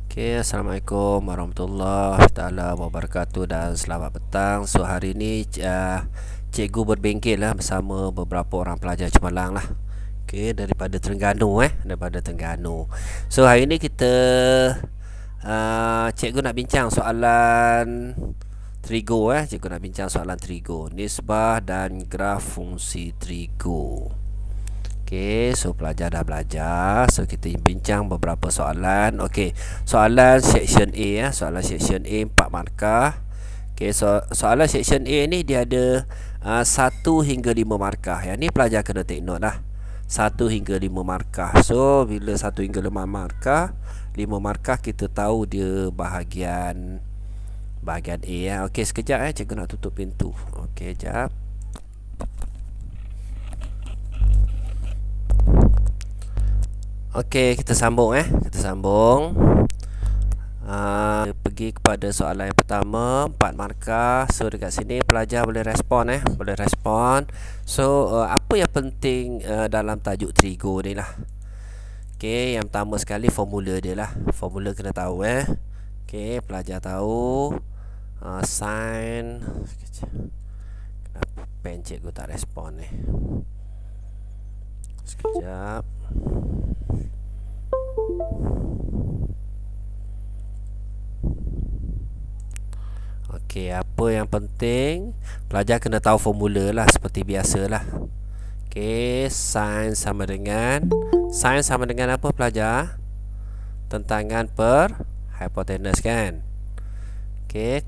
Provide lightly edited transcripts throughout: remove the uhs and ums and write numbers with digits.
Assalamualaikum warahmatullahi taala wabarakatuh dan selamat petang. So hari ini cikgu berbengkel lah bersama beberapa orang pelajar cemerlang lah. Daripada Terengganu. So hari ini kita cikgu nak bincang soalan trigo Cikgu nak bincang soalan trigo, nisbah dan graf fungsi trigo. So pelajar dah belajar. So kita bincang beberapa soalan. Soalan section A Soalan section A 4 markah. Soalan section A ni dia ada 1 hingga 5 markah. Yang ni pelajar kena take note lah. 1 hingga 5 markah. So bila 1 hingga 5 markah, 5 markah kita tahu dia bahagian A sekejap cikgu nak tutup pintu. Sekejap. Kita sambung Kita sambung. Pergi kepada soalan yang pertama 4 markah. So dekat sini pelajar boleh respon Boleh respon. So apa yang penting dalam tajuk trigo ni lah. Yang pertama sekali formula dia lah. Formula kena tahu pelajar tahu sin. Kenapa pen cikgu tak respon sekejap. Apa yang penting pelajar kena tahu formula lah, seperti biasalah. Sin sama dengan apa pelajar? Tentangan per hipotenus kan.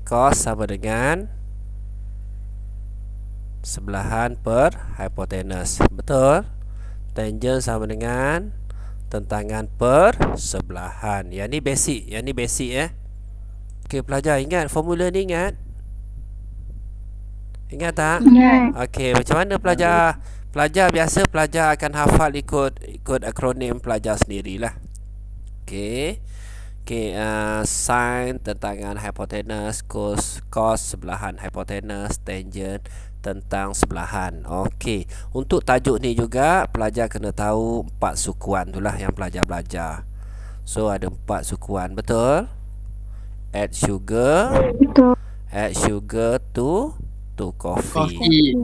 Cos sama dengan sebelahan per hipotenus. Betul? Tangent sama dengan tentangan per sebelahan. Yang ni basic pelajar ingat formula ni ingat? Ingat tak? Ingat. Macam mana pelajar? Pelajar akan hafal ikut akronim pelajar sendirilah. Sin tentangan hipotenus, cos sebelahan hipotenus, tangent tentang sebelahan. Untuk tajuk ni juga pelajar kena tahu 4 sukuan itulah yang pelajar belajar. So ada 4 sukuan, betul? Add sugar to coffee.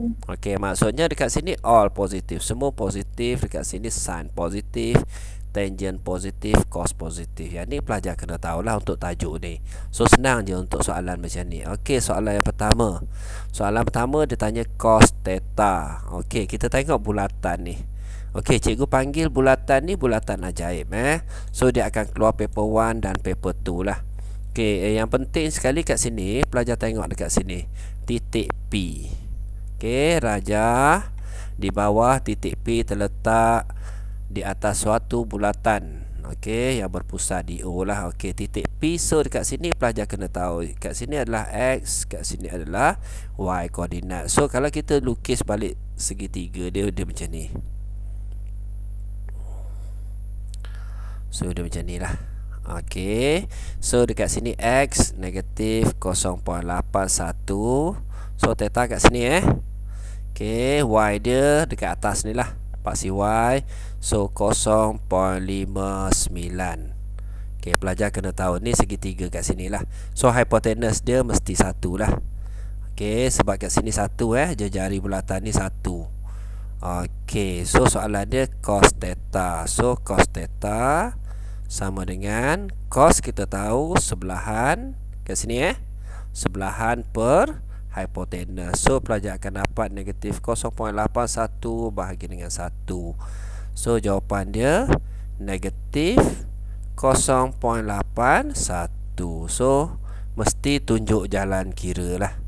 Maksudnya dekat sini all positif, semua positif. Dekat sini sin positif, tangent positif, cos positif. Yang ni pelajar kena tahulah untuk tajuk ni. So senang je untuk soalan macam ni. Soalan yang pertama. Soalan pertama dia tanya cos theta. Kita tengok bulatan ni. Cikgu panggil bulatan ni bulatan ajaib So dia akan keluar paper 1 dan paper 2 lah. Yang penting sekali kat sini pelajar tengok dekat sini titik P. Rajah di bawah titik P terletak di atas suatu bulatan yang berpusat di O lah. Titik P. So dekat sini pelajar kena tahu kat sini adalah X, kat sini adalah Y koordinat. So kalau kita lukis balik segitiga dia macam ni. So dia macam ni lah. So dekat sini X negatif 0.81. So theta kat sini Y dia dekat atas ni lah, paksi Y. So 0.59. Pelajar kena tahu ni segitiga kat sini lah. So hipotenus dia mesti 1 lah. Sebab kat sini 1 jari bulatan ni 1. So soalan dia cos theta. So cos theta sama dengan cos, kita tahu sebelahan kat sini sebelahan per hipotenus. So pelajar akan dapat negatif 0.81 bahagi dengan 1. So jawapan dia negatif 0.81. So mesti tunjuk jalan kira lah.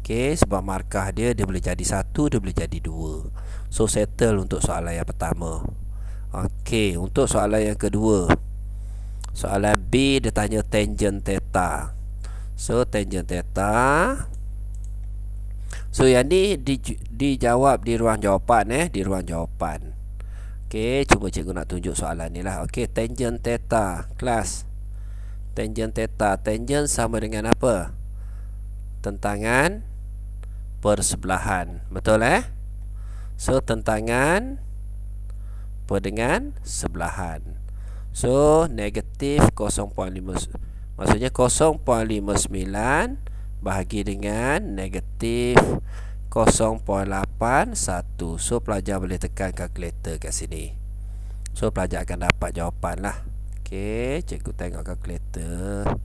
Sebab markah dia boleh jadi 1, dia boleh jadi 2. So settle untuk soalan yang pertama. Untuk soalan yang kedua, soalan B dia tanya tangent theta. So tangent theta. So yang ni dijawab di ruang jawapan Di ruang jawapan. Cuba cikgu nak tunjuk soalan ni lah. Tangent theta kelas. Tangent theta. Tangent sama dengan apa? Tentangan persebelahan. Betul So tentangan per dengan sebelahan. So negatif 0.5, maksudnya 0.59 bahagi dengan negatif 0.81. So pelajar boleh tekan kalkulator kat sini. So pelajar akan dapat jawapan lah. Okey, cikgu tengok kalkulator.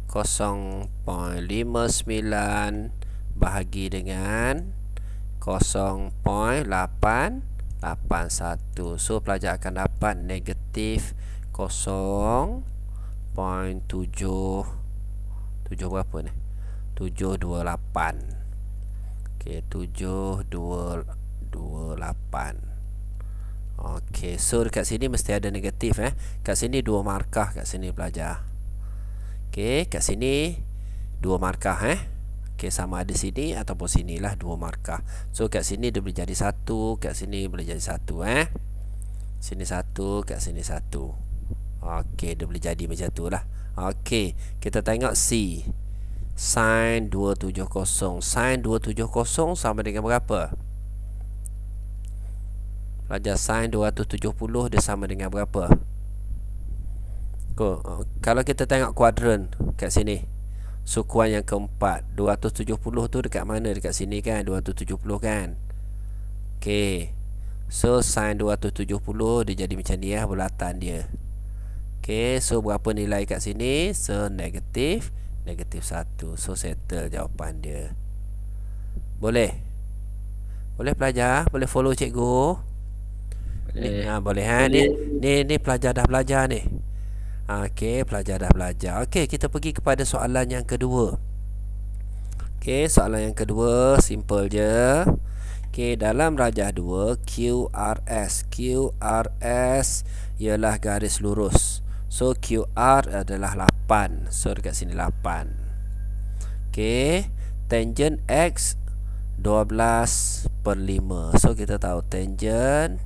0.59 bahagi dengan 0.881. So pelajar akan dapat negatif 0.7 berapa ni? 728. Okey, 728. Okey, so dekat sini mesti ada negatif Kat sini 2 markah kat sini pelajar. Okey, kat sini 2 markah Okey, sama ada sini ataupun sinilah 2 markah. So kat sini dia boleh jadi 1, kat sini boleh jadi 1 Sini 1, kat sini 1. Okey, dia boleh jadi macam tu lah. Okey, kita tengok C. Sin 270. Sin 270 sama dengan berapa? Pelajar, sin 270 dia sama dengan berapa? Kalau kita tengok kuadran kat sini, sukuan yang keempat, 270 tu dekat mana? Dekat sini kan, 270 kan. Okey, so sin 270 dia jadi macam ni bulatan dia. Okey, so berapa nilai kat sini? So negatif 1. So settle jawapan dia. Boleh? Boleh pelajar? Boleh follow cikgu? Boleh Ni pelajar dah belajar ni. Okey, pelajar dah belajar. Okey, kita pergi kepada soalan yang kedua. Okey, soalan yang kedua simple je. Okey, dalam rajah 2 QRS ialah garis lurus. So QR adalah 8. So dekat sini 8. Okey, tangent X 12/5. So kita tahu tangent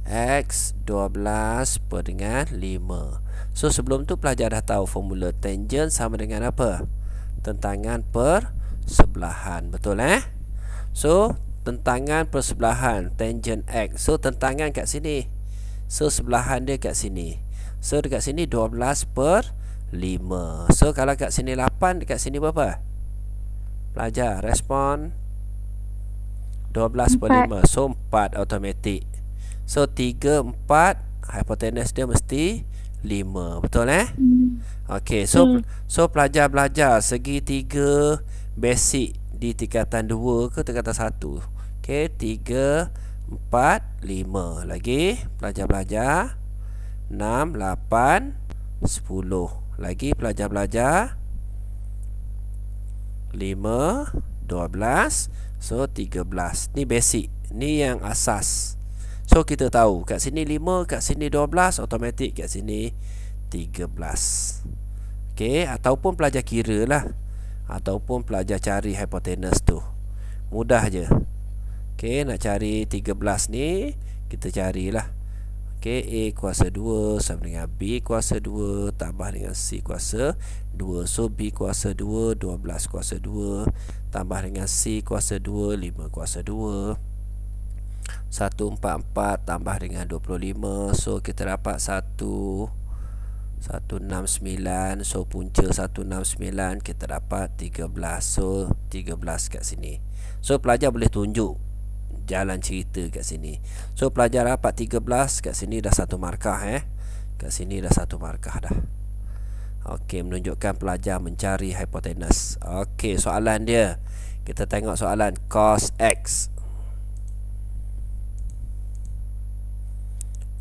X 12 per dengan 5. So sebelum tu pelajar dah tahu formula tangent sama dengan apa? Tentangan per sebelahan. Betul So tentangan per sebelahan, tangent X. So tentangan kat sini, so sebelahan dia kat sini. So dekat sini 12/5. So kalau kat sini 8, dekat sini berapa? Pelajar respon 12/5. So 4 automatik. So 3, 4, hipotenus dia mesti 5. Betul Okey, so pelajar belajar segitiga basic di tingkatan 2 ke tingkatan 1. Okey, 3, 4, 5. Lagi pelajar belajar 6, 8, 10. Lagi pelajar belajar 5, 12, so 13. Ni basic, ni yang asas. So kita tahu kat sini 5, kat sini 12, automatik kat sini 13. Okey, ataupun pelajar kira lah, ataupun pelajar cari hipotenus tu. Mudah je. Okey, nak cari 13 ni, kita carilah. Okey, A kuasa 2 sama dengan B kuasa 2 tambah dengan C kuasa 2. So B kuasa 2, 12 kuasa 2 tambah dengan C kuasa 2, 5 kuasa 2. 144 tambah dengan 25. So kita dapat 169. So punca 169 kita dapat 13. So 13 kat sini. So pelajar boleh tunjuk jalan cerita kat sini. So pelajar dapat 13 kat sini, dah 1 markah Kat sini dah 1 markah dah. Okey, menunjukkan pelajar mencari hipotenus. Okey, soalan dia. Kita tengok soalan cos X.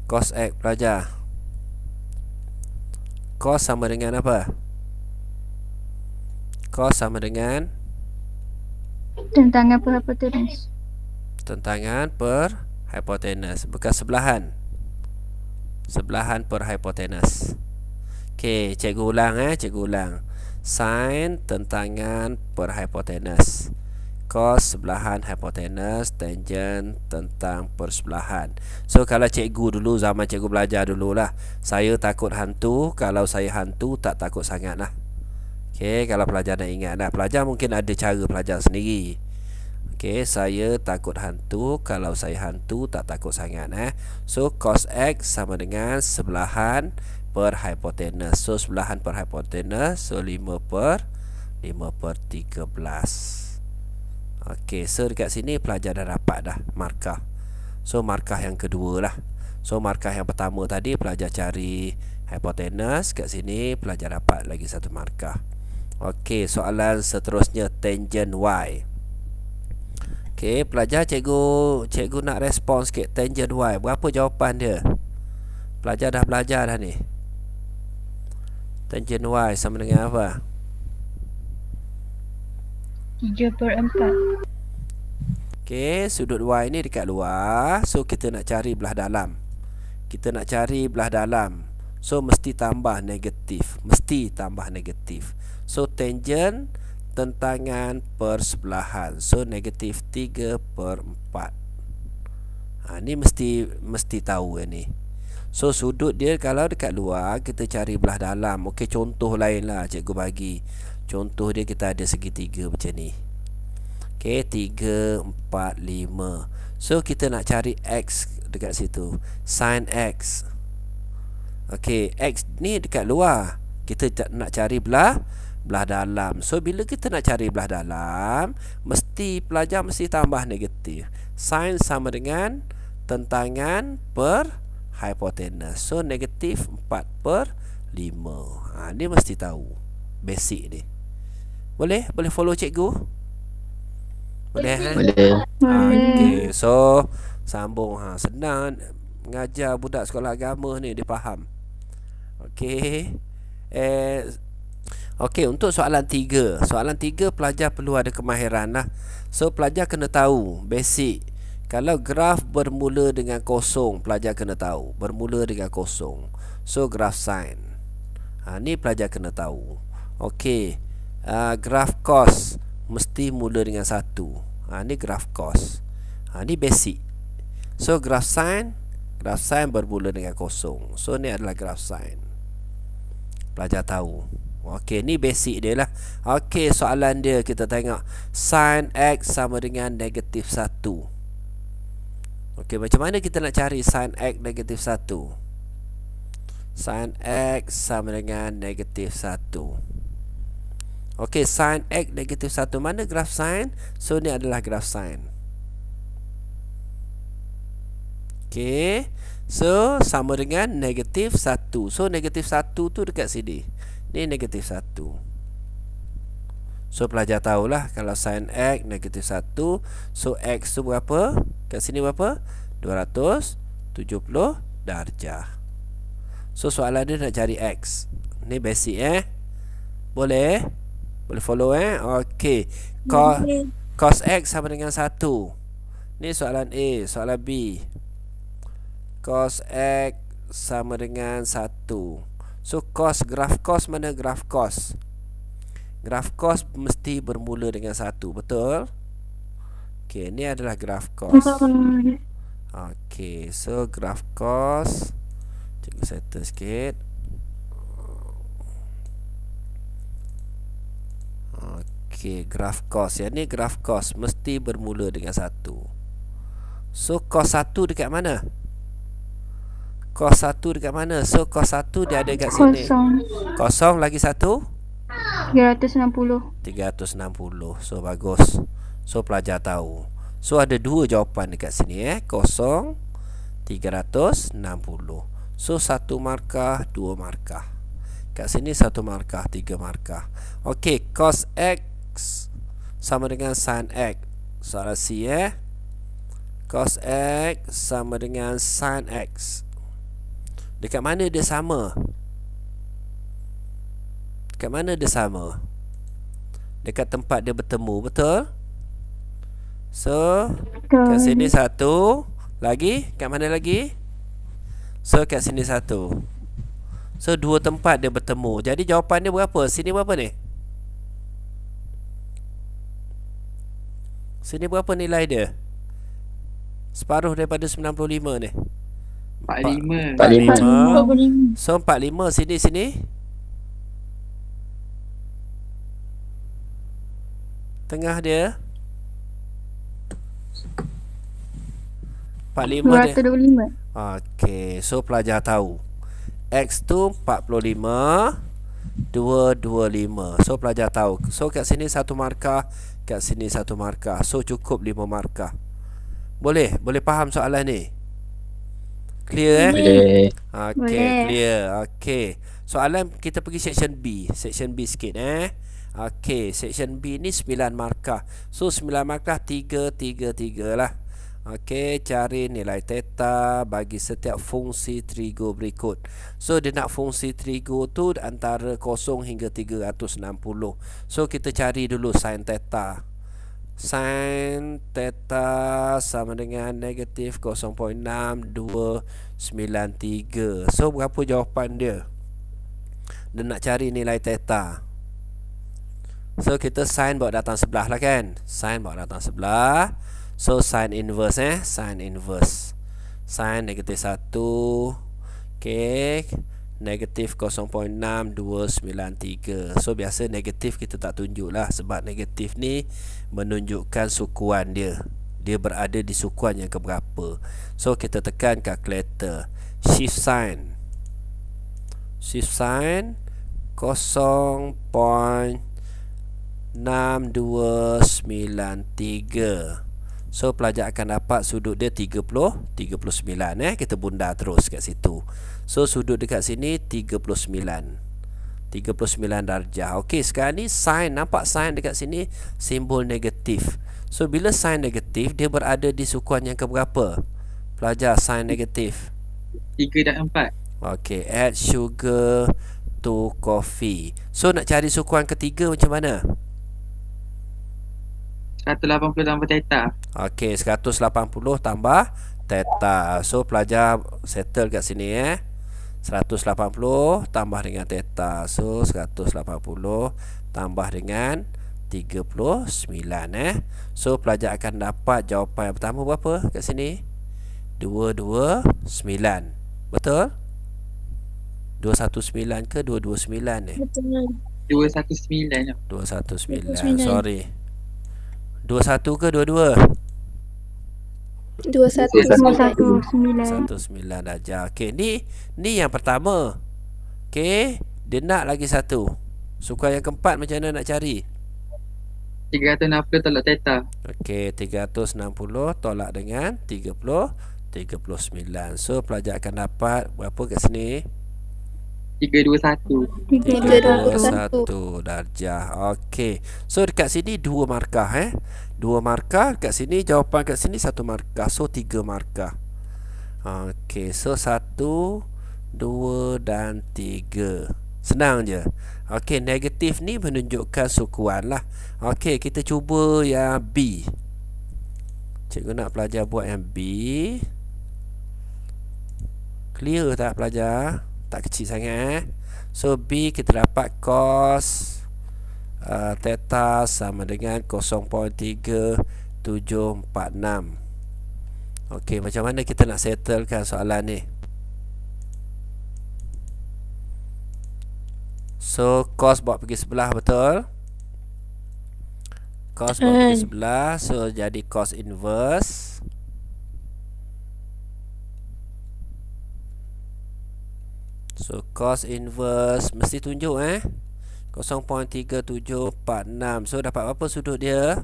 Cos X pelajar. Cos sama dengan apa? Cos sama dengan tentangan per hipotenus. Tentangan per hipotenus, bukan sebelahan. Sebelahan per hipotenus. Okey, cikgu ulang cikgu ulang. Sin tentangan per hipotenus, cos sebelahan hipotenus, tangent tentang persebelahan. So kalau cikgu dulu, zaman cikgu belajar dululah, saya takut hantu. Kalau saya hantu tak takut sangat lah. Okey, kalau pelajar nak ingat pelajar mungkin ada cara pelajar sendiri. Okey, saya takut hantu. Kalau saya hantu tak takut sangat So cos X sama dengan sebelahan per hipotenus. So sebelahan per hipotenus, so 5 per 13. Okey, so dekat sini pelajar dah dapat dah markah. So markah yang kedua lah. So markah yang pertama tadi pelajar cari hipotenus, kat sini pelajar dapat lagi satu markah. Okey, soalan seterusnya tangent Y. Okey, pelajar, cikgu nak respon sikit. Tangent Y, berapa jawapan dia? Pelajar dah belajar dah ni. Tangent Y sama dengan apa? 3/4. Okey, sudut Y ni dekat luar. So kita nak cari belah dalam. Kita nak cari belah dalam. So mesti tambah negatif. Mesti tambah negatif. So tangent tentangan per sebelahan. So negatif 3/4. Ni mesti tahu ni. So sudut dia kalau dekat luar, kita cari belah dalam. Okey, contoh lain lah cikgu bagi. Contoh dia, kita ada segitiga macam ni. Okey, 3, 4, 5. So kita nak cari X dekat situ. Sin X. Okey, X ni dekat luar. Kita nak cari belah dalam. So bila kita nak cari belah dalam, pelajar mesti tambah negatif. Sin sama dengan tentangan per hipotenus. So negatif 4/5. Ni mesti tahu. Basic ni. Boleh follow cikgu? Boleh? Boleh. Okey, so sambung. Senang mengajar budak sekolah agama ni, dia faham. Okey. Okey, untuk soalan 3. Soalan 3 pelajar perlu ada kemahiran lah. So pelajar kena tahu basic. Kalau graf bermula dengan kosong, pelajar kena tahu bermula dengan kosong. So graf sin. Ni pelajar kena tahu. Okey. Graf cos mesti mula dengan 1. Ni graf cos. Ni basic. So graf sin bermula dengan kosong. So ni adalah graf sin. Pelajar tahu. Okey, ni basic dia lah. Okey, soalan dia kita tengok. Sin X sama dengan negatif 1. Okey, macam mana kita nak cari sin X negatif 1? Sin X sama dengan negatif 1. Okey, sin X negatif 1. Mana graf sin? So ni adalah graf sin. Okey, so sama dengan negatif 1. So negatif 1 tu dekat sini. Ni negatif 1. So pelajar tahulah kalau sin X negatif 1. So X tu berapa? Kat sini berapa? 270 darjah. So soalan dia nak cari X. Ni basic Boleh? Boleh follow Okey. Cos X sama dengan 1. Ni soalan A. Soalan B. Cos X sama dengan 1. So graf cos mana graf cos? Graf cos mesti bermula dengan 1. Betul? Okey, ni adalah graf cos. Okey, so graf cos. Cikgu settle sikit. Okey, graf cos. Yang ni graf cos mesti bermula dengan 1. So cos 1 dekat mana? Cos 1 dekat mana? So cos 1 dia ada kat sini. Kosong lagi 1? 360. 360. So bagus. So pelajar tahu. So ada dua jawapan dekat sini kosong 360. So 1 markah, 2 markah. Kat sini 1 markah, 3 markah. Okey, cos X sama dengan sin X. Soalan C cos X sama dengan sin X. Dekat mana dia sama? Dekat mana dia sama? Dekat tempat dia bertemu, betul? So kat sini 1. Lagi? Kat mana lagi? So kat sini 1. So 2 tempat dia bertemu. Jadi jawapan dia berapa? Sini berapa ni? Sini berapa nilai dia? Separuh daripada 95 ni. 45. So 45 sini. Tengah dia 45 dia. 225. Okey, so pelajar tahu X tu 45 225. So pelajar tahu. So kat sini satu markah, kat sini satu markah. So cukup 5 markah. Boleh? Boleh faham soalan ni? Clear Boleh. Okey, Boleh. clear. Okey. Soalan kita pergi section B. Section B sikit Okey, section B ni 9 markah. So 9 markah 3 3 3 lah. Okey, cari nilai theta bagi setiap fungsi trigo berikut. So dia nak fungsi trigo tu antara 0 hingga 360. So kita cari dulu sin theta. Sin theta sama dengan negatif 0.6293. So berapa jawapan dia? Dia nak cari nilai theta. So kita sin bawa datang sebelah lah kan. Sin bawa datang sebelah. So sin inverse sin inverse. Sin negatif 1. Okay, negatif 0.6293. So biasa negatif kita tak tunjuk lah, sebab negatif ni menunjukkan sukuan dia. Dia berada di sukuan yang keberapa. So kita tekan calculator. Shift sign 0.6293. So pelajar akan dapat sudut dia 39. Kita bunda terus kat situ. So sudut dekat sini 39 darjah. Okey, sekarang ni sin, nampak sin dekat sini simbol negatif. So bila sin negatif, dia berada di sukuan yang keberapa? Pelajar, sin negatif 3 dan 4. Okey, add sugar to coffee. So nak cari sukuan ketiga macam mana? 180 tambah theta. Okey, 180 tambah theta. So pelajar settle kat sini 180 tambah dengan theta. So 180 tambah dengan 39 So pelajar akan dapat jawapan yang pertama berapa kat sini? 229. Betul? 219 ke 229 Betul. 219. 219. Sorry. 21 ke 22? 219. 19 darjah. Okey, ni yang pertama. Okey, dia nak lagi satu. Sukuan yang keempat macam mana nak cari? 360 tolak theta. Okey, 360 tolak dengan 39. So pelajar akan dapat berapa kat sini? 321. 321 darjah. Okey. So dekat sini 2 markah 2 markah, kat sini jawapan kat sini 1 markah. So 3 markah. Okey, so 1 2 dan 3. Senang je. Okey, negatif ni menunjukkan sukuan lah. Okey, kita cuba yang B. Cikgu nak pelajar buat yang B. Clear tak pelajar? Tak kecil sangat So B kita dapat cos theta sama dengan 0.3746. Okey, macam mana kita nak settlekan soalan ni? So cos bawa pergi sebelah, betul? Cos bawa pergi sebelah. So jadi cos inverse. So cos inverse mesti tunjuk 0.3746. So dapat berapa sudut dia?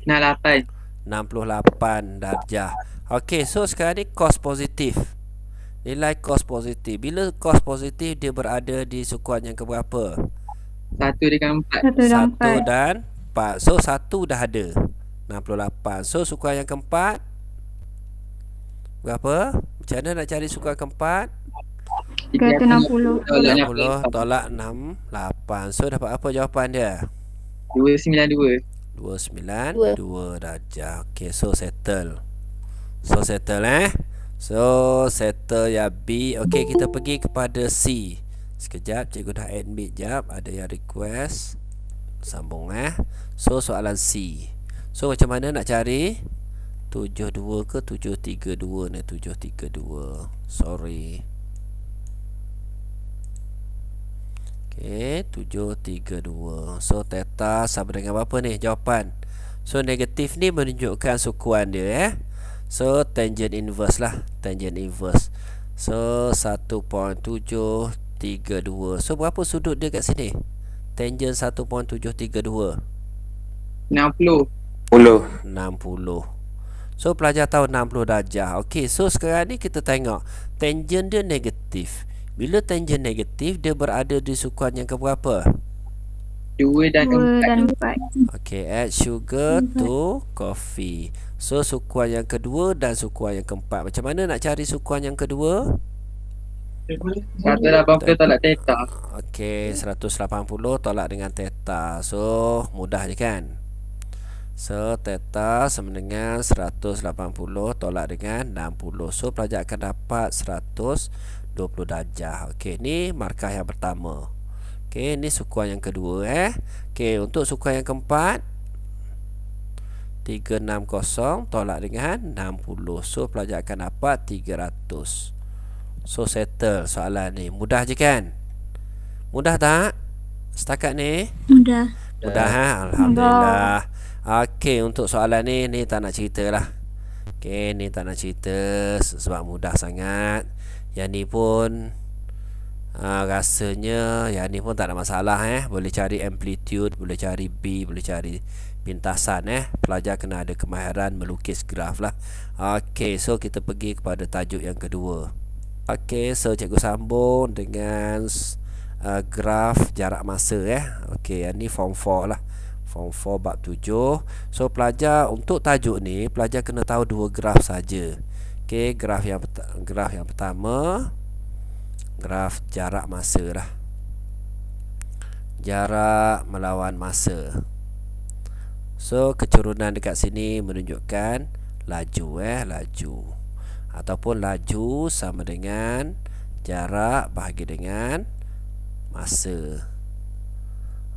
68. 68 darjah. Okey, so sekarang ni cos positif. Nilai cos positif. Bila cos positif dia berada di sukuan yang keberapa? 1 dengan 4. 1 dan 1 dan 4. So 1 dah ada 68. So sukuan yang keempat berapa? Macam mana nak cari sukuan keempat? 360. 60 tolak 68. So dapat apa jawapan dia? 292. 292 darjah. Okey, so settle. So settle So settle ya B. Okey, kita pergi kepada C. Sekejap, cikgu dah admit jap. Ada yang request. Sambung So soalan C. So macam mana nak cari? 72 ke 732 ni? 732. Sorry. Okey, 732. So theta sama dengan berapa ni jawapan? So negatif ni menunjukkan sukuan dia So tangent inverse lah, tangent inverse. So 1.732. So berapa sudut dia kat sini? Tangent 1.732 60. 60. So pelajar tahu 60 darjah. Okey, so sekarang ni kita tengok tangent dia negatif. Bila tangent negatif, dia berada di sukuan yang keberapa? 2 dan 4. Okey, add sugar to coffee. So sukuan yang kedua dan sukuan yang keempat. Macam mana nak cari sukuan yang kedua? 180 tolak theta. Okey, 180 tolak dengan theta. So mudah je kan? So theta sama dengan 180 tolak dengan 60. So pelajar akan dapat 120 darjah. Okey, ni markah yang pertama. Okey, ni sukuan yang kedua Okey, untuk sukuan yang keempat 360 tolak dengan 60. So pelajar akan dapat 300. So settle soalan ni. Mudah je kan? Mudah tak? Setakat ni? Mudah. Mudah Alhamdulillah. Okey, untuk soalan ni tak nak cerita lah. Okey, ni tak nak cerita sebab mudah sangat. Yang ni pun rasanya yang ni pun tak ada masalah Boleh cari amplitude, boleh cari B, boleh cari pintasan Pelajar kena ada kemahiran melukis graf lah. Okey, so kita pergi kepada tajuk yang kedua. Okey, so cikgu sambung dengan graf jarak masa Okey, yang ni form 4 lah. Form 4 bab 7. So pelajar untuk tajuk ni pelajar kena tahu dua graf saja. Okey, graf yang pertama graf jarak masa lah. Jarak melawan masa. So kecurunan dekat sini menunjukkan laju laju. Ataupun laju sama dengan jarak bahagi dengan masa.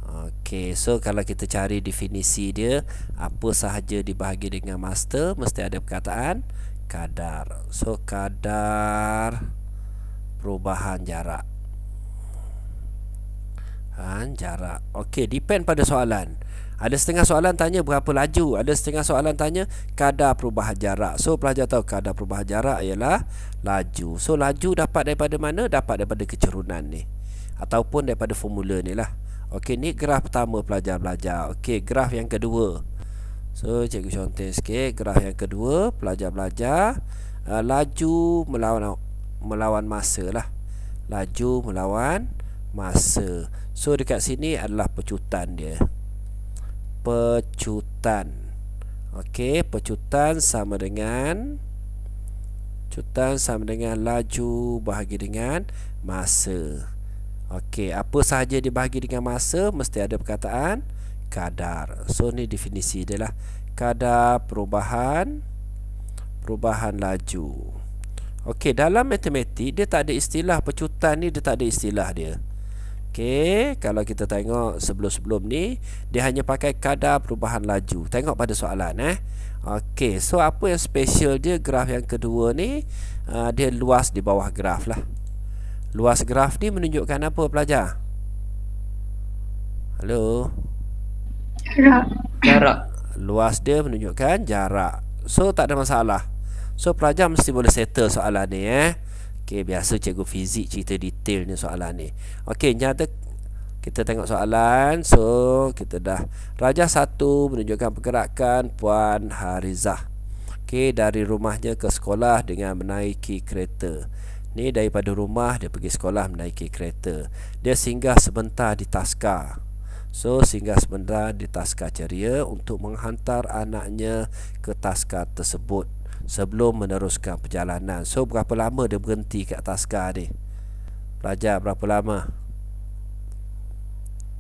Okey, so kalau kita cari definisi dia, apa sahaja dibahagi dengan masa mesti ada perkataan kadar. So kadar perubahan jarak. Jarak. Okey, depend pada soalan. Ada setengah soalan tanya berapa laju, ada setengah soalan tanya kadar perubahan jarak. So pelajar tahu kadar perubahan jarak ialah laju. So laju dapat daripada mana? Dapat daripada kecurunan ni, ataupun daripada formula ni lah. Okey, ni graf pertama pelajar belajar. Okey, graf yang kedua. So cikgu contoh sikit. Graf yang kedua pelajar belajar laju melawan masa lah. Laju melawan masa. So dekat sini adalah pecutan dia. Pecutan. Okey, pecutan sama dengan laju bahagi dengan masa. Okey, apa sahaja dibahagi dengan masa mesti ada perkataan kadar. So ni definisi dia lah. Kadar perubahan laju. Okey, dalam matematik dia tak ada istilah pecutan ni, dia tak ada istilah dia. Okey, kalau kita tengok sebelum-sebelum ni dia hanya pakai kadar perubahan laju. Tengok pada soalan Okey, so apa yang special dia graf yang kedua ni? Dia luas di bawah graf lah. Luas graf ni menunjukkan apa pelajar? Halo? Jarak. Luas dia menunjukkan jarak. So tak ada masalah. So pelajar mesti boleh settle soalan ni Okey, biasa cikgu fizik cerita detail ni soalan ni. Okey, nyata kita tengok soalan. So kita dah rajah 1 menunjukkan pergerakan Puan Harizah. Okey, dari rumahnya ke sekolah dengan menaiki kereta. Ni daripada rumah dia pergi sekolah menaiki kereta. Dia singgah sebentar di Taska. So singgah sebentar di Taska Ceria untuk menghantar anaknya ke Taska tersebut sebelum meneruskan perjalanan. So berapa lama dia berhenti kat Taska ni? Pelajar berapa lama?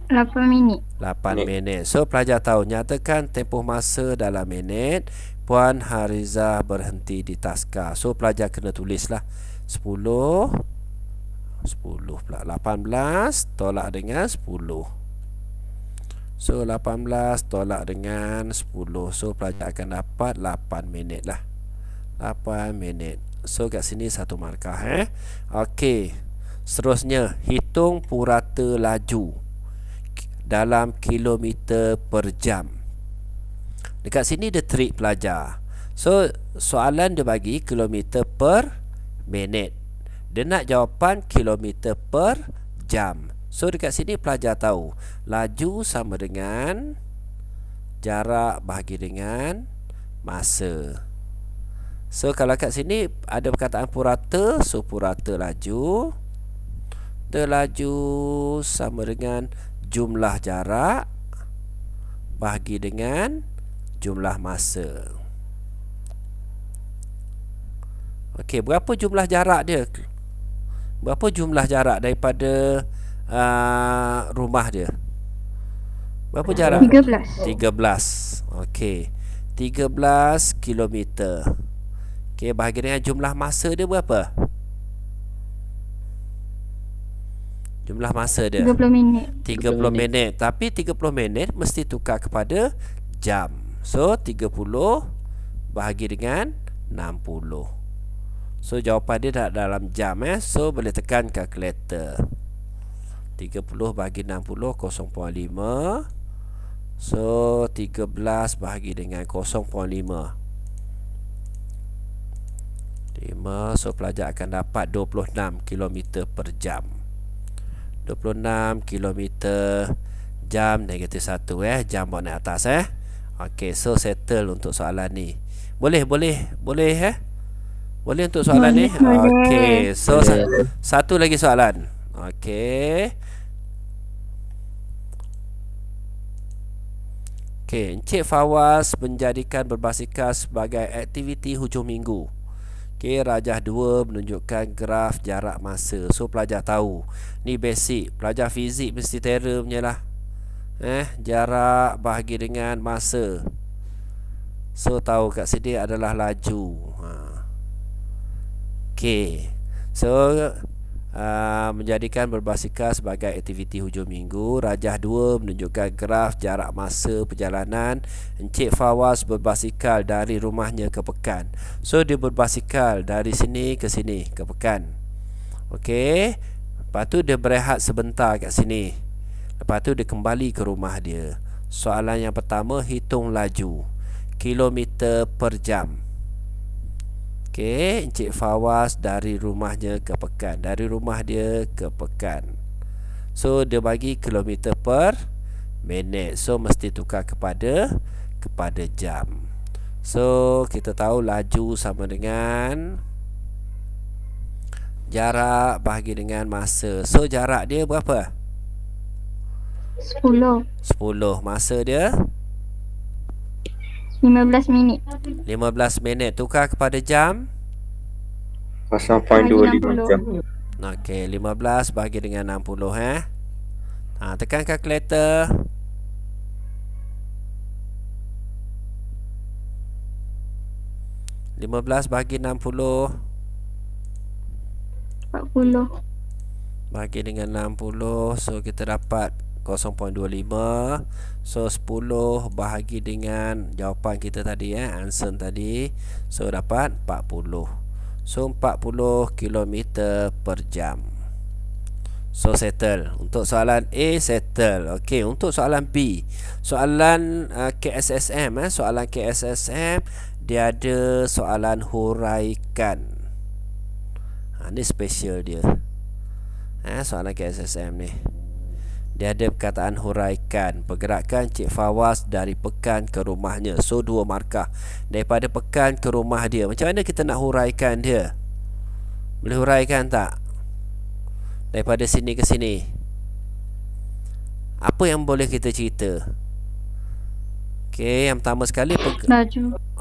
8 minit. 8 minit. So pelajar tahu nyatakan tempoh masa dalam minit Puan Harizah berhenti di Taska. So pelajar kena tulislah 10 pula 18 tolak dengan 10. So 18 tolak dengan 10. So pelajar akan dapat 8 minit lah. 8 minit. So kat sini satu markah Okey, seterusnya hitung purata laju dalam kilometer per jam. Dekat sini dia trik pelajar. So soalan dia bagi kilometer per minit. Dia nak jawapan kilometer per jam. So dekat sini pelajar tahu laju sama dengan jarak bahagi dengan masa. So kalau kat sini ada perkataan purata, so purata laju. Laju sama dengan jumlah jarak bahagi dengan jumlah masa. Okey, berapa jumlah jarak dia? Berapa jumlah jarak daripada rumah dia? Berapa jarak? 13. 13. Okey. 13 kilometer. Okey, bahagi dengan jumlah masa dia berapa? Jumlah masa dia 30 minit. 30 minit. Tapi 30 minit mesti tukar kepada jam. So 30 bahagi dengan 60. So jawapan dia tak dalam jam So boleh tekan kalkulator. 30 bahagi 60 0.5. So 13 bahagi dengan 0.5. 5. So pelajar akan dapat 26 km per jam. 26 km jam negatif 1 jam bawa naik atas Okey, so settle untuk soalan ni. Boleh Boleh untuk soalan ni? Okey, so satu lagi soalan. Okey. Okey, Encik Fawaz menjadikan berbasikal sebagai aktiviti hujung minggu. Okey, rajah 2 menunjukkan graf jarak masa. So pelajar tahu. Ni basic. Pelajar fizik mesti terror punya lah. Jarak bahagi dengan masa. So tahu kat sini adalah laju. Okey. So menjadikan berbasikal sebagai aktiviti hujung minggu. Rajah 2 menunjukkan graf jarak masa perjalanan Encik Fawaz berbasikal dari rumahnya ke pekan. So dia berbasikal dari sini ke sini ke pekan. Okey. Lepas tu dia berehat sebentar kat sini. Lepas tu dia kembali ke rumah dia. Soalan yang pertama, hitung laju kilometer per jam. Okey, Encik Fawaz dari rumahnya ke pekan. Dari rumah dia ke pekan. So dia bagi kilometer per minit. So mesti tukar kepada jam. So kita tahu laju sama dengan jarak bahagi dengan masa. So jarak dia berapa? 10. 10. Masa dia 15 minit. 15 minit. Tukar kepada jam 0.25 jam. Okey, 15 bahagi dengan 60 tekan kalkulator. Lima belas bahagi 60 40. bahagi dengan 60. So kita dapat 0.25. So 10 bahagi dengan jawapan kita tadi answer tadi. So dapat 40. So 40 km per jam. So settle. Untuk soalan A settle. Okey, untuk soalan B, soalan KSSM soalan KSSM dia ada soalan huraikan. Ni special dia. Soalan KSSM ni. Dia ada perkataan huraikan pergerakan Cik Fawaz dari pekan ke rumahnya. So 2 markah. Daripada pekan ke rumah dia. Macam mana kita nak huraikan dia? Boleh huraikan tak? Daripada sini ke sini. Apa yang boleh kita cerita? Okey, yang pertama sekali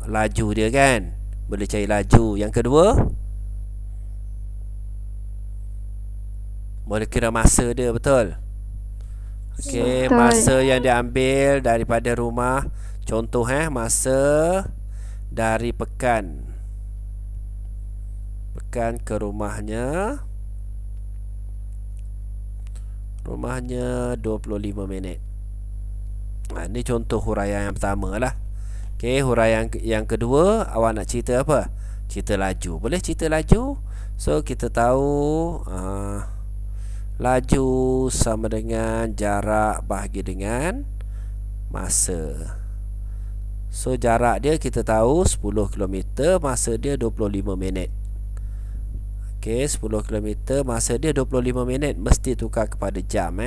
laju dia kan. Boleh cari laju. Yang kedua, boleh kira masa dia, betul? Okey, masa yang diambil daripada rumah. Contoh masa dari pekan ke rumahnya 25 minit. Ini contoh huraian yang pertama lah. Okey, huraian yang kedua, awak nak cerita apa? Cerita laju. Boleh cerita laju? So kita tahu laju sama dengan jarak bahagi dengan masa. So jarak dia kita tahu 10 km, masa dia 25 minit. Okey, 10 km masa dia 25 minit, mesti tukar kepada jam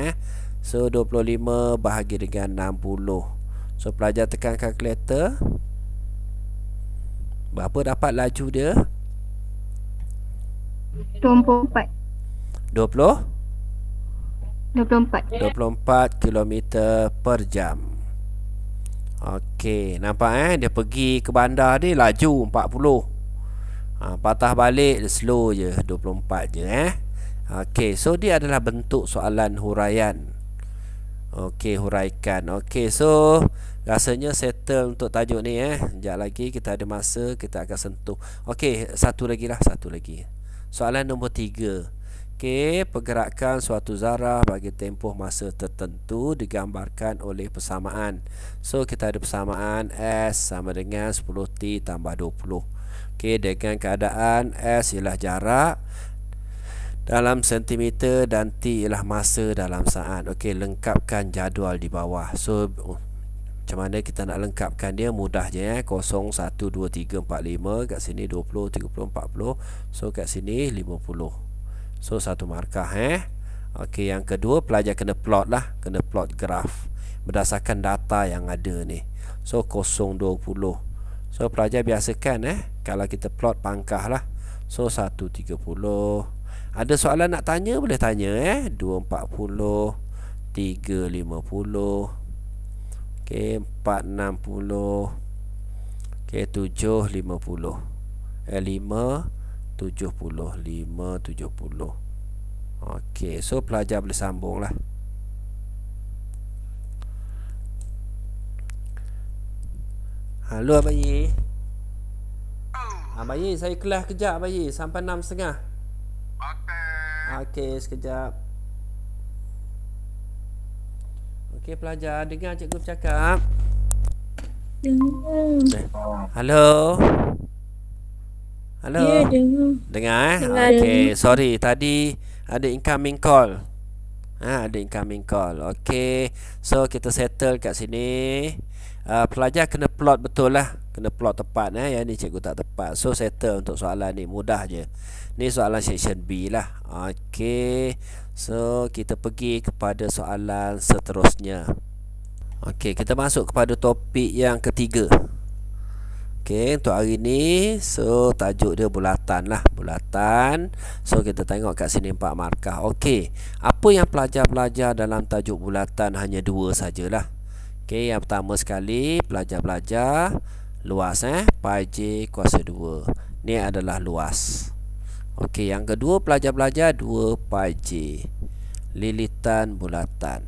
So 25 bahagi dengan 60. So pelajar tekan kalkulator. Berapa dapat laju dia? 24. 20 24. 24 km per jam. Okey, nampak dia pergi ke bandar dia laju 40. Patah balik dia slow je 24 je Okey, so dia adalah bentuk soalan huraian. Okey, huraikan. Okey, so rasanya settle untuk tajuk ni Sekejap lagi kita ada masa, kita akan sentuh. Okey, satu lagi. Soalan nombor 3. Okey, pergerakan suatu zarah bagi tempoh masa tertentu digambarkan oleh persamaan. So kita ada persamaan S sama dengan 10T tambah 20. Okey, dengan keadaan S ialah jarak dalam sentimeter dan T ialah masa dalam saat. Okey, lengkapkan jadual di bawah. So macam mana kita nak lengkapkan dia? Mudah je 0, 1, 2, 3, 4, 5. Kat sini 20, 30, 40. So kat sini 50. So satu markah Okey, yang kedua pelajar kena plot lah, kena plot graf berdasarkan data yang ada ni. So 0, 20. So pelajar biasakan kalau kita plot pangkah lah. So 1, 30. Ada soalan nak tanya boleh tanya 2, 40. 3, 50. Okey, 4, 60. Okey, 7, 50. 5, 70. 5, 70. Okey, so pelajar boleh sambung lah. Halo Abayi. Abayi, saya kelas kejap Abayi, sampai 6.30. Okey, sekejap. Okey pelajar, dengar cikgu bercakap. Halo. Halo. Ya, Dengar Okey, sorry tadi ada incoming call. Ada incoming call. Okey, so kita settle kat sini. Pelajar kena plot betul lah, kena plot tepat yang ni cikgu tak tepat. So settle untuk soalan ni, mudah je. Ni soalan section B lah. Okey, so kita pergi kepada soalan seterusnya. Okey, kita masuk kepada topik yang ketiga. Okey, untuk hari ni, so tajuk dia bulatan lah, bulatan. So kita tengok kat sini 4 markah. Okey, apa yang pelajar belajar dalam tajuk bulatan? Hanya 2 sajalah. Okey, yang pertama sekali pelajar belajar luas pi j kuasa 2. Ni adalah luas. Okey, yang kedua pelajar belajar 2 pi j lilitan bulatan.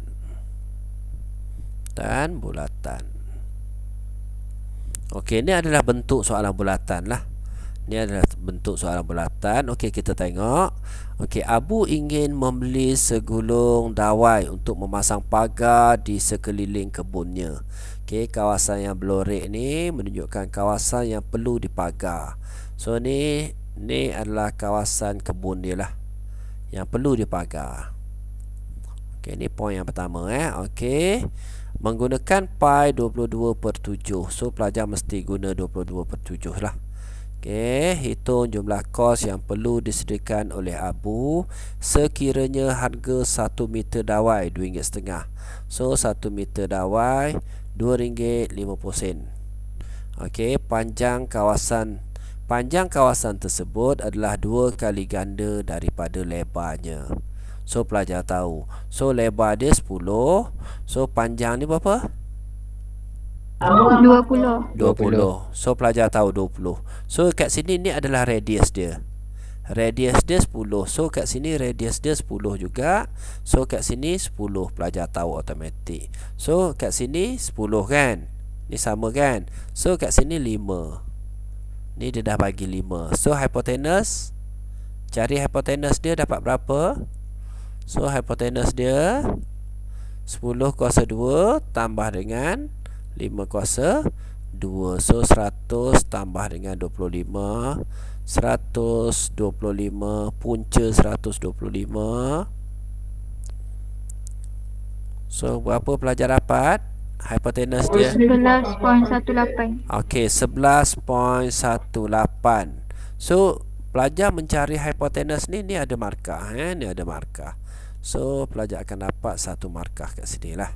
Dan bulatan. Okey, ini adalah bentuk soalan bulatan lah. Ini adalah bentuk soalan bulatan. Okey, kita tengok. Okey, Abu ingin membeli segulung dawai untuk memasang pagar di sekeliling kebunnya. Okey, kawasan yang berlorek ni menunjukkan kawasan yang perlu dipagar. So ni adalah kawasan kebun dia lah, yang perlu dipagar. Okey, ni poin yang pertama Okey, menggunakan pi 22/7. So pelajar mesti guna 22/7 lah. Okey, hitung jumlah kos yang perlu disediakan oleh Abu sekiranya harga 1 meter dawai RM2.50. So 1 meter dawai RM2.50. Okey, panjang kawasan tersebut adalah 2 kali ganda daripada lebarnya. So pelajar tahu. So lebar dia 10. So panjang ni berapa? 20. 20. So pelajar tahu 20. So kat sini ni adalah radius dia. Radius dia 10. So kat sini radius dia 10 juga. So kat sini 10. Pelajar tahu automatik. So kat sini 10 kan? Ni sama kan? So kat sini 5. Ni dia dah bagi 5. So hypotenuse, cari hypotenuse dia dapat berapa? So hypotenuse dia 10 kuasa 2 tambah dengan 5 kuasa 2. So 100 tambah dengan 25, 125, punca 125. So berapa pelajar dapat? Hypotenuse dia 11.18. okey, 11.18. So pelajar mencari hypotenuse ni ada markah ni ada markah. So pelajar akan dapat 1 markah kat sini lah.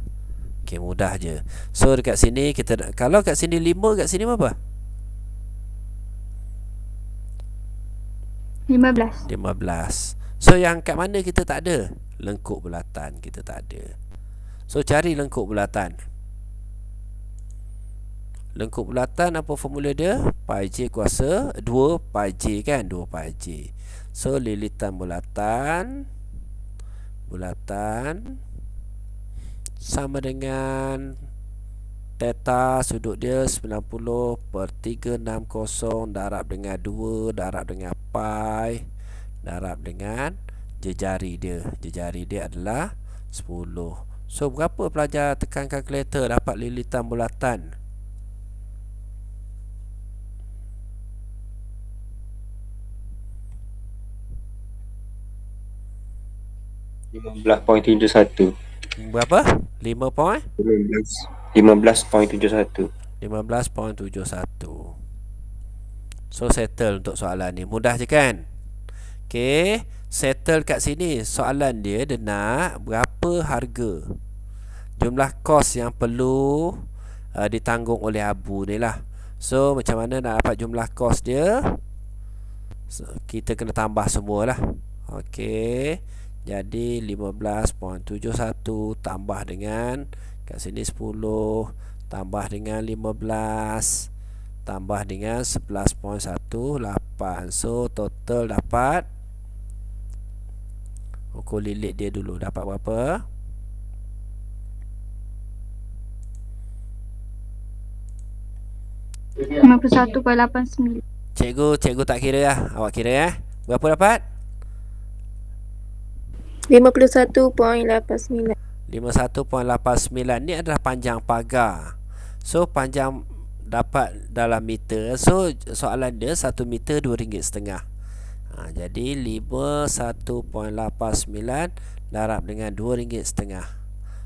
Okey, mudah je. So dekat sini kita, kalau kat sini 5, kat sini berapa? 15. 15. So yang kat mana kita tak ada? Lengkuk bulatan kita tak ada. So cari lengkuk bulatan. Lengkuk bulatan apa formula dia? Pi J kuasa 2 pi J kan? 2 pi J. So lilitan bulatan sama dengan theta, sudut dia 90/360 darab dengan 2 darab dengan pi darab dengan jejari dia. Jejari dia adalah 10. So berapa pelajar tekan kalkulator dapat lilitan bulatan? 15.71. Berapa? 5 point? 15.71. 15.71. So settle untuk soalan ni. Mudah je kan? Okey, settle kat sini. Soalan dia nak berapa harga, jumlah kos yang perlu ditanggung oleh Abu ni lah. So macam mana nak dapat jumlah kos dia? So, kita kena tambah semua lah. Okey, jadi 15.71 tambah dengan kat sini 10 tambah dengan 15 tambah dengan 11.18. So total dapat, ukur lilit dia dulu, dapat berapa? RM51.89. Cikgu tak kira lah. Awak kira berapa dapat? 51.89. 51.89. Ni adalah panjang pagar. So panjang dapat dalam meter. So soalan dia 1 meter RM2.5. Jadi 51.89 darab dengan RM2.5.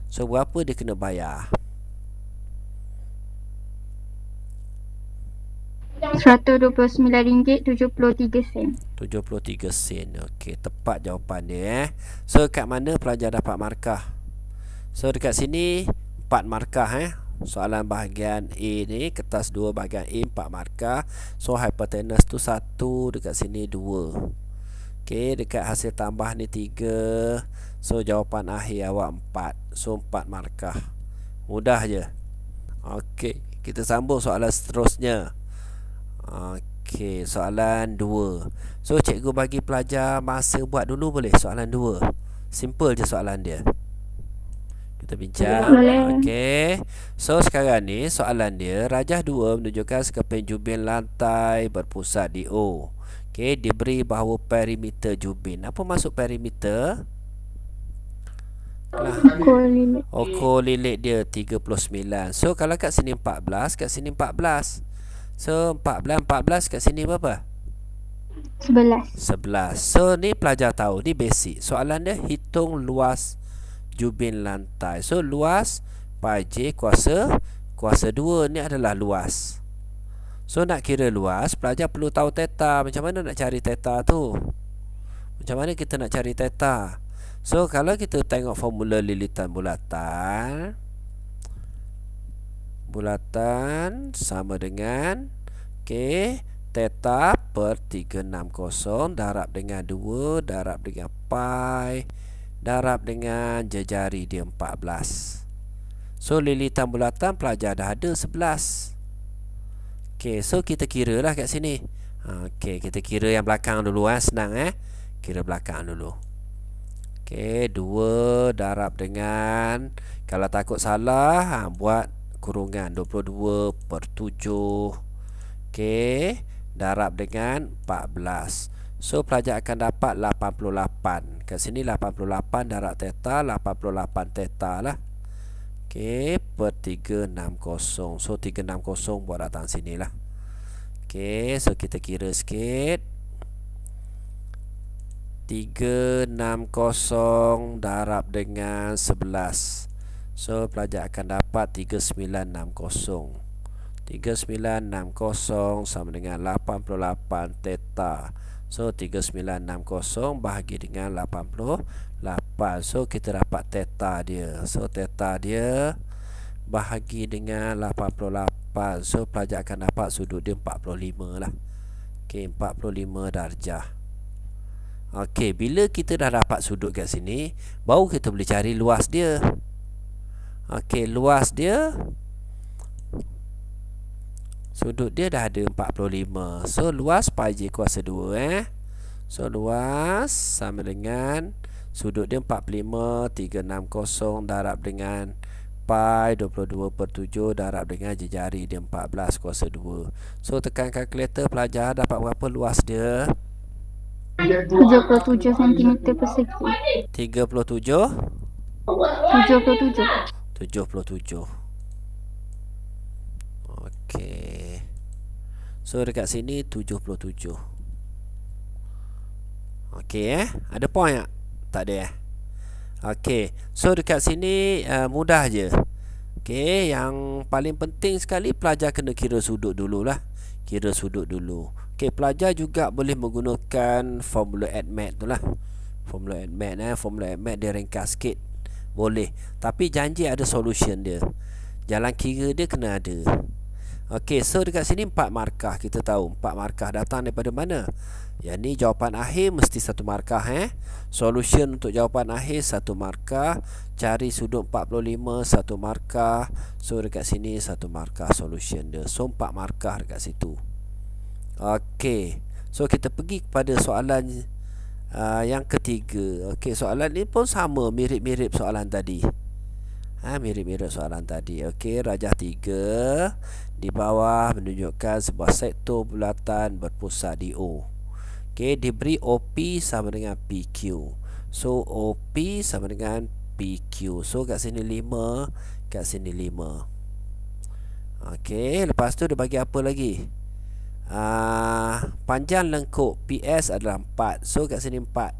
So berapa dia kena bayar? RM129.73. 73 sen. Okey, tepat jawapan dia So kat mana pelajar dapat markah? So dekat sini 4 markah Soalan bahagian A ni, kertas 2 bahagian A 4 markah. So hypotenuse tu 1, dekat sini 2. Okey, dekat hasil tambah ni 3. So jawapan akhir awak 4. So 4 markah. Mudah je. Okey, kita sambung soalan seterusnya. Okey, soalan 2. So cikgu bagi pelajar masa buat dulu boleh soalan 2. Simple je soalan dia. Kita bincang. Okey. So sekarang ni soalan dia, rajah 2 menunjukkan sekeping jubin lantai berpusat di O. Okey, diberi bahawa perimeter jubin. Apa maksud perimeter? Ukur lilit dia 39. So kalau kat sini 14, kat sini 14. So 14 kat sini berapa? 11. So ni pelajar tahu, ni basic. Soalan dia hitung luas jubin lantai. So luas pi J kuasa 2 ni adalah luas. So nak kira luas, pelajar perlu tahu theta. Macam mana nak cari theta tu? Macam mana kita nak cari theta? So kalau kita tengok formula lilitan bulatan sama dengan theta per 360 darab dengan 2 darab dengan pi darab dengan jejari dia 14. So lilitan bulatan pelajar dah ada 11. So kita kira lah kat sini. Kita kira yang belakang dulu senang kira belakang dulu. 2 darab dengan, kalau takut salah buat kurungan 22/7. Darab dengan 14. So pelajar akan dapat 88. Kat sini 88 darab theta, 88 theta lah. Per 360. So 360 buat datang sini lah. So kita kira sikit. 360 darab dengan 11. So pelajar akan dapat 3960. 3960 sama dengan 88 theta. So 3960 bahagi dengan 88. So kita dapat theta dia. So theta dia bahagi dengan 88. So pelajar akan dapat sudut dia 45 lah. Okey, 45 darjah. Okey, bila kita dah dapat sudut kat sini, baru kita boleh cari luas dia. Okey, luas dia, sudut dia dah ada 45. So luas pi j kuasa 2 So luas sama dengan sudut dia 45, 360 darab dengan pi 22/7 darab dengan jejari dia 14 kuasa 2. So tekan kalkulator, pelajar dapat berapa luas dia? 77 cm persegi. 37 77. 77. Okey. So dekat sini 77. Okey ada point tak? Tak ada Okey. So dekat sini mudah je. Okey, yang paling penting sekali pelajar kena kira sudut dululah. Kira sudut dulu. Okey, pelajar juga boleh menggunakan formula ADMAT tu lah. Formula ADMAT formula ADMAT dia ringkas sikit. Boleh, tapi janji ada solution dia. Jalan kira dia kena ada. Okey, so dekat sini 4 markah. Kita tahu 4 markah datang daripada mana? Yang ni jawapan akhir mesti 1 markah Solution untuk jawapan akhir 1 markah. Cari sudut 45 1 markah. So dekat sini 1 markah solution dia. So 4 markah dekat situ. Okey, so kita pergi kepada soalan yang ketiga. Okey, soalan ni pun sama, mirip-mirip soalan tadi. Mirip-mirip soalan tadi. Okey, rajah 3 di bawah menunjukkan sebuah sektor bulatan berpusat di O. Okey, diberi OP sama dengan PQ. So OP sama dengan PQ. So kat sini 5, kat sini 5. Okey, lepas tu dia bagi apa lagi? Panjang lengkuk PS adalah 4. So kat sini 4.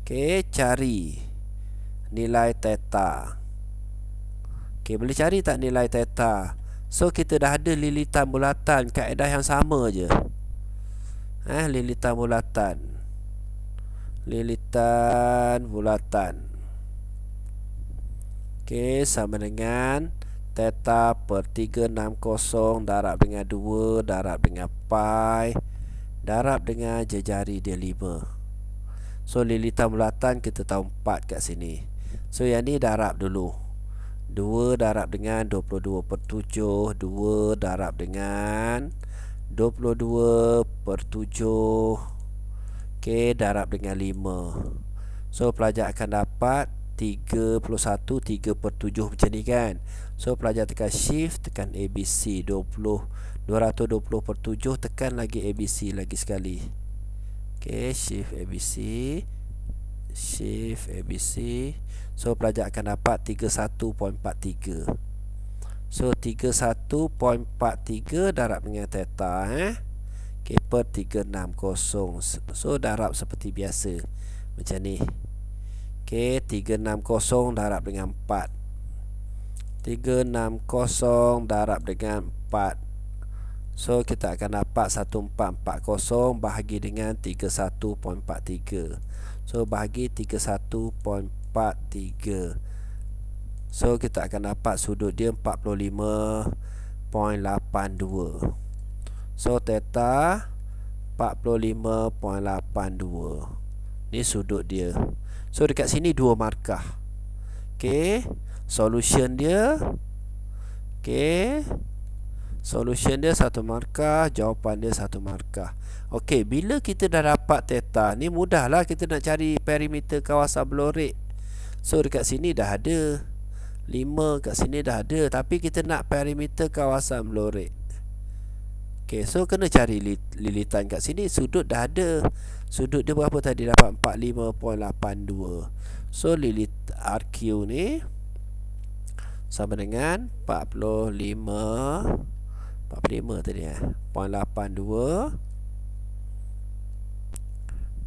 Okey, cari nilai theta. Okey, boleh cari tak nilai theta? So kita dah ada lilitan bulatan, kaedah yang sama je. Lilitan bulatan. Lilitan bulatan. Okey, sama dengan theta per 360 darab dengan 2 darab dengan pi darab dengan jejari dia 5. So lilitan bulatan kita tahu 4 kat sini. So yang ni darab dulu. 2 darab dengan 22/7, 2 darab dengan 22/7. Okey, darab dengan 5. So pelajar akan dapat 31 3/7 macam ni kan. So pelajar tekan shift, tekan ABC 220/7, tekan lagi ABC lagi sekali. Okey, shift ABC, shift ABC. So pelajar akan dapat 31.43. So 31.43 darab dengan theta Okey, per 360. So darab seperti biasa macam ni. Okey, 360 darab dengan 4. 360 darab dengan 4. So kita akan dapat 1440 bahagi dengan 31.43. So bahagi 31.43. So kita akan dapat sudut dia 45.82. So theta 45.82. Ni sudut dia. So dekat sini 2 markah. Okey, solution dia. Okey, solution dia 1 markah, jawapan dia 1 markah. Okey, bila kita dah dapat theta, ni mudahlah kita nak cari perimeter kawasan Blorek. So dekat sini dah ada 5, kat sini dah ada, tapi kita nak perimeter kawasan Blorek. Okey, so kena cari lilitan kat sini. Sudut dah ada. Sudut dia berapa tadi? Dapat 45.82. So lilit RQ ni sama dengan 45 tadi 0.82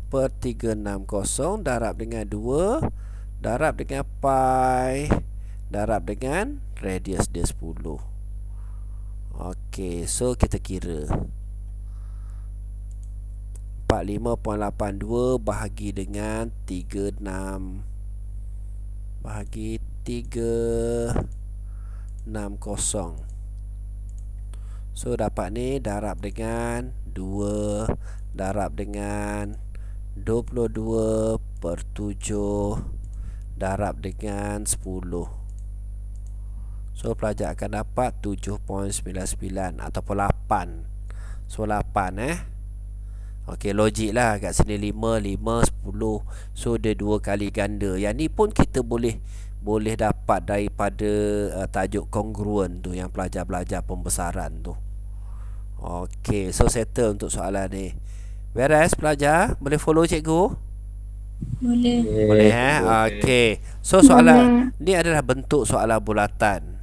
per 360 darab dengan 2 darab dengan pi, darab dengan radius dia 10. Okey, so kita kira 45.82 bahagi dengan 36 bahagi 360. So dapat ni darab dengan 2 darab dengan 22/7 darab dengan 10. So pelajar akan dapat 7.99 ataupun 8. So 8 Okey, logik lah kat sini 5, 5, 10. So dia 2 kali ganda. Yang ni pun kita boleh dapat daripada tajuk kongruen tu yang pelajar belajar pembesaran tu. Okey, so settle untuk soalan ni. Beres pelajar? Boleh follow cikgu? Boleh Okey. So soalan ni adalah bentuk soalan bulatan.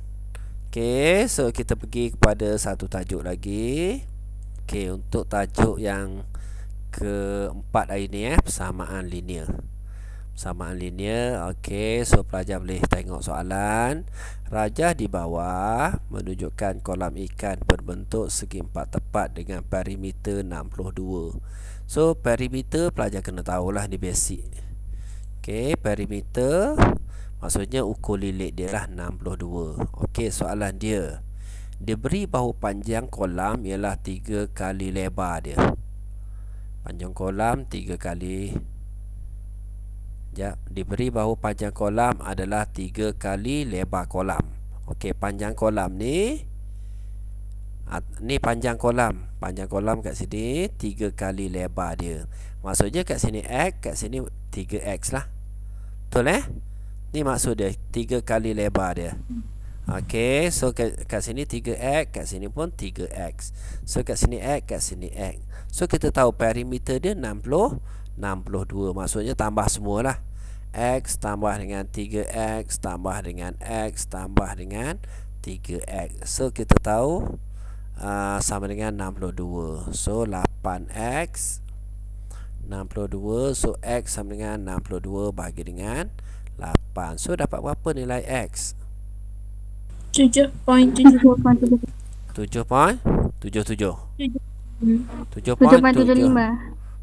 Okey, so kita pergi kepada satu tajuk lagi. Okey, untuk tajuk yang keempat hari ni persamaan linear. Persamaan linear. Okey, so pelajar boleh tengok soalan. Rajah di bawah menunjukkan kolam ikan berbentuk segi empat tepat dengan perimeter 62. So perimeter pelajar kena tahulah, ni basic. Okey, perimeter maksudnya ukur lilit dia lah 62. Okey, soalan dia. Diberi bahu panjang kolam ialah 3 kali lebar dia. Panjang kolam 3 kali. Diberi bahu panjang kolam adalah 3 kali lebar kolam. Okey, panjang kolam ni panjang kolam. Panjang kolam kat sini 3 kali lebar dia. Maksudnya kat sini X, kat sini 3X lah. Betul Ni maksud dia 3 kali lebar dia. Okey, so kat sini 3X, kat sini pun 3X. So kat sini X, kat sini X. So kita tahu perimeter dia 62. Maksudnya tambah semualah. X tambah dengan 3X tambah dengan X tambah dengan 3X. So kita tahu sama dengan 62. So 8X 62. So X sama dengan 62 bahagi dengan 8. So dapat berapa nilai X? 7.77. 7.77.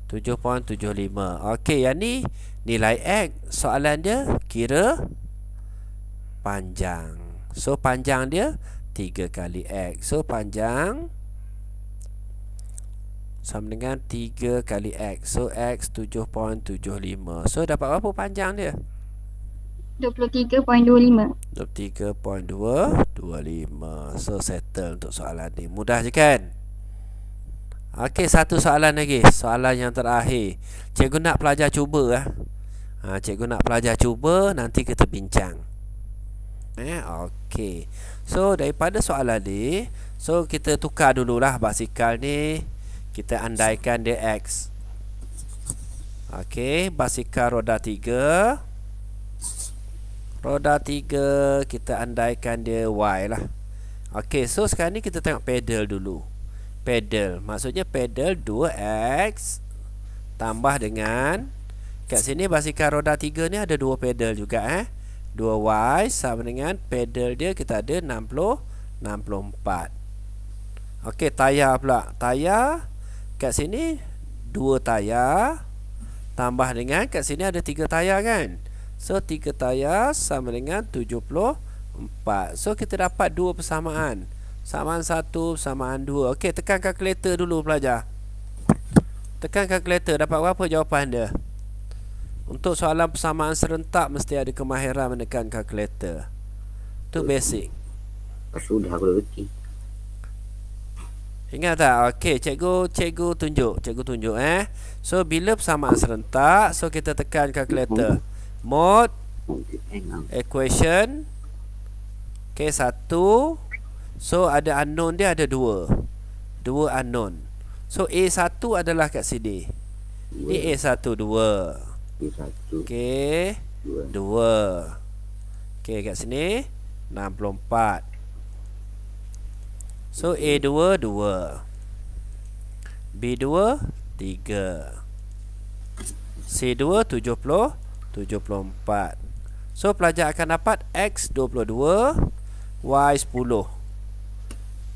7.75. Okey, yang ni nilai X. Soalan dia kira panjang. So panjang dia 3 kali X. So panjang sama dengan 3 kali X. So X 7.75. So dapat berapa panjang dia? 23.25. 23.25. So settle untuk soalan ni. Mudah je kan? Okey, satu soalan lagi. Soalan yang terakhir. Cikgu nak pelajar cuba cikgu nak pelajar cuba, nanti kita bincang. Okey. So daripada soalan ni, so kita tukar dululah basikal ni. Kita andaikan dia X. Okey, basikal roda 3. Roda 3 kita andaikan dia Y lah. Okey, so sekarang ni kita tengok pedal dulu. Pedal, maksudnya pedal 2X tambah dengan, kat sini basikal roda 3 ni ada 2 pedal juga 2Y sama dengan pedal dia kita ada 64. Okey, tayar pula. Tayar kat sini 2 tayar tambah dengan, kat sini ada 3 tayar kan. So 3 tayar sama dengan 74. So kita dapat 2 persamaan. Samaan 1, samaan 2. Okey, tekan kalkulator dulu pelajar. Tekan kalkulator, dapat berapa jawapan dia? Untuk soalan persamaan serentak mesti ada kemahiran menekan kalkulator. Tu basic. Sudah aku reti. Ingat tak? Okey, cikgu tunjuk. Cikgu tunjuk So bila persamaan serentak, so kita tekan kalkulator. Mode equation. Okey, 1. So ada unknown dia ada 2 unknown. So A1 adalah kat sini. Ni A1 2. Okey, 2. Okey, kat sini 64. So A2 2. B2 3. C2 74. So pelajar akan dapat X 22, Y 10.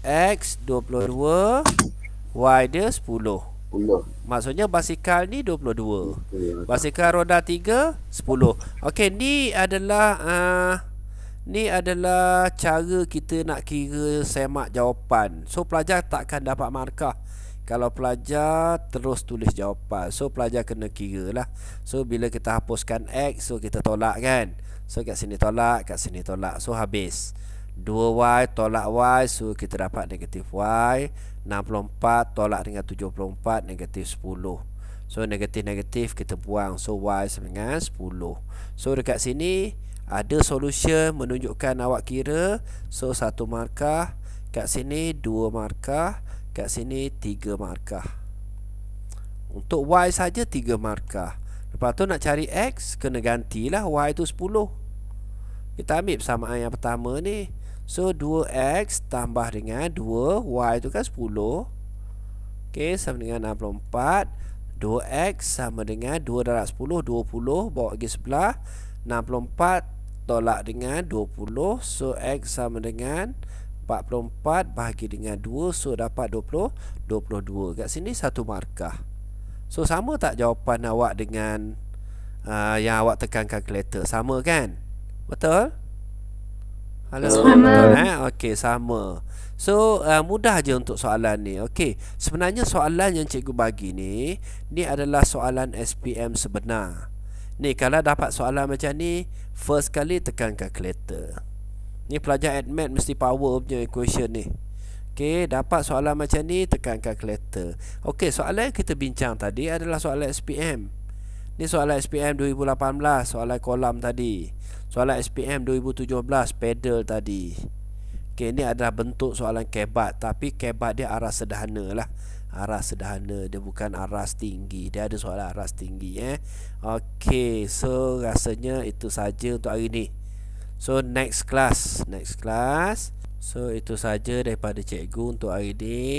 X 22, Y dia 10. 10. Maksudnya basikal ni 22. 10. Basikal roda 3 10. Okey, ni adalah cara kita nak kira semak jawapan. So pelajar takkan dapat markah kalau pelajar terus tulis jawapan. So pelajar kena kira lah. So bila kita hapuskan X, so kita tolak kan. So kat sini tolak, kat sini tolak. So habis 2Y tolak Y, so kita dapat negatif Y. 64 tolak dengan 74, negatif 10. So negatif-negatif kita buang. So Y sama dengan 10. So dekat sini ada solution menunjukkan awak kira. So 1 markah. Kat sini 2 markah. Kat sini 3 markah. Untuk Y saja 3 markah. Lepas tu nak cari X, kena gantilah Y tu 10. Kita ambil persamaan yang pertama ni. So 2X tambah dengan 2, Y tu kan 10. Okey, sama dengan 64. 2X sama dengan 2 darab 10, 20. Bawa pergi sebelah. 64 tolak dengan 20. So X sama dengan 44 bahagi dengan 2. So dapat 22. Kat sini 1 markah. So sama tak jawapan awak dengan yang awak tekan kalkulator? Sama kan? Betul? Halo? Sama. Betul, okey, sama. So mudah je untuk soalan ni. Okey, sebenarnya soalan yang cikgu bagi ni adalah soalan SPM sebenar. Ni kalau dapat soalan macam ni, first kali tekan kalkulator. Ni pelajar admat mesti power punya equation ni. Okey, dapat soalan macam ni, tekan kalkulator. Okey, soalan yang kita bincang tadi adalah soalan SPM. Ni soalan SPM 2018, soalan kolam tadi. Soalan SPM 2017, pedal tadi. Okey, ni adalah bentuk soalan kebat, tapi kebat dia aras sederhana lah. Aras sederhana, dia bukan aras tinggi. Dia ada soalan aras tinggi Okey, so rasanya itu saja untuk hari ni. So next class. So itu saja daripada cikgu untuk hari ni.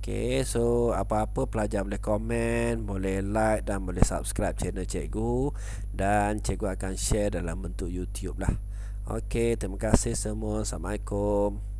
Okey, so apa-apa pelajar boleh komen, boleh like dan boleh subscribe channel cikgu. Dan cikgu akan share dalam bentuk YouTube lah. Okey, terima kasih semua. Assalamualaikum.